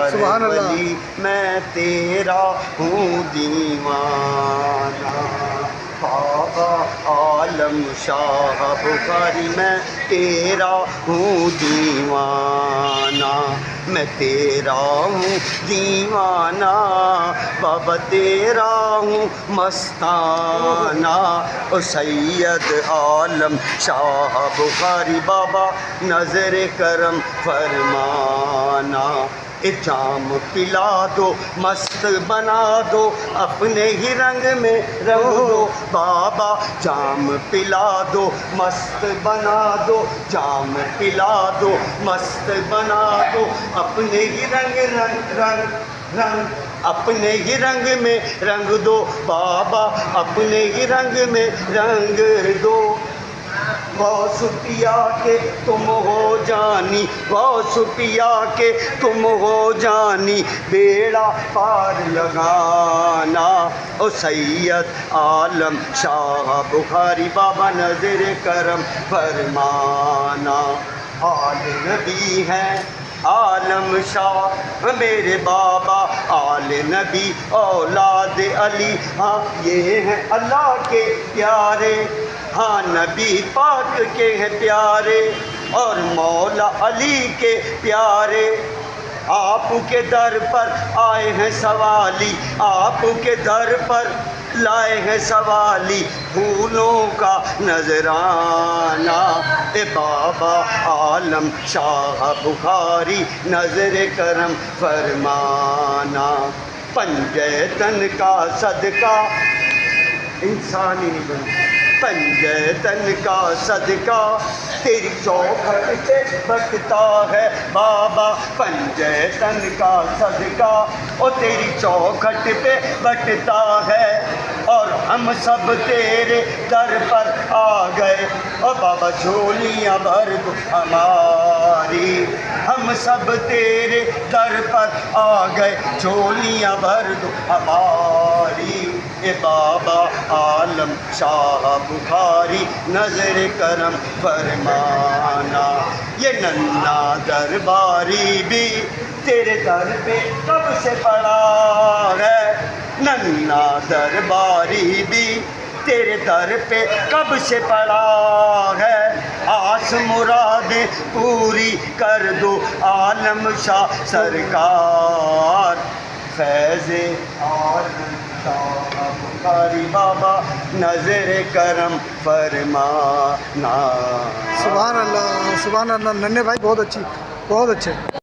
یار سبحان اللہ۔ ولی میں تیرا ہوں دیوانہ، بابا عالم شاہ بخاری میں تیرا ہوں دیوانہ، میں تیرا ہوں دیوانہ، بابا تیرا ہوں مستانہ، او سید عالم شاہ بخاری بابا نظر کرم فرمانا، ایک جام پلا دو مست بنا دو اپنے ہی رنگ میں رنگ دو بابا، جام پلا دو مست بنا دو، جام پلا دو مست بنا دو اپنے ہی رنگ اپنے ہی رنگ میں رنگ دو بابا، اپنے ہی رنگ میں رنگ دو، غوث پیا کے تم ہو جانی، غوث پیا کے تم ہو جانی، بیڑا پار لگانا، او سید عالم شاہ بخاری بابا نظر کرم فرمانا، آل نبی ہیں عالم شاہ میرے بابا، آل نبی اولاد علی، ہاں یہ ہیں اللہ کے پیارے، ہاں نبی پاک کے ہیں پیارے اور مولا علی کے پیارے، آپ کے در پر آئے ہیں سوالی، آپ کے در پر لائے ہیں سوالی، پھولوں کا نذرانہ، اے بابا عالم شاہ بخاری نظر کرم فرمانا، پنجے تن کا صدقہ انسانی نہیں بنتا، پنجے تن کا صدقہ تیری چوکھٹ پہ بٹتا ہے بابا، پنجے تن کا صدقہ او تیری چوکھٹ پہ بٹتا ہے، اور ہم سب تیرے در پر آ گئے، او بابا جھولیاں بھر دو ہماری، ہم سب تیرے در پر آ گئے، جھولیاں بھر دو ہماری، اے بابا عالم شاہ بخاری نظر کرم فرمانا، یہ ننھا درباری بھی تیرے در پہ کب سے پڑا ہے، ننھا درباری بھی تیرے در پہ کب سے پڑا ہے، آس مرادیں پوری کر دو عالم شاہ سرکار، فیض عالم شاہ بخاری بابا نظر کرم فرمانا۔ سبحان اللہ، سبحان اللہ، ننھے بھائی بہت اچھی، بہت اچھے۔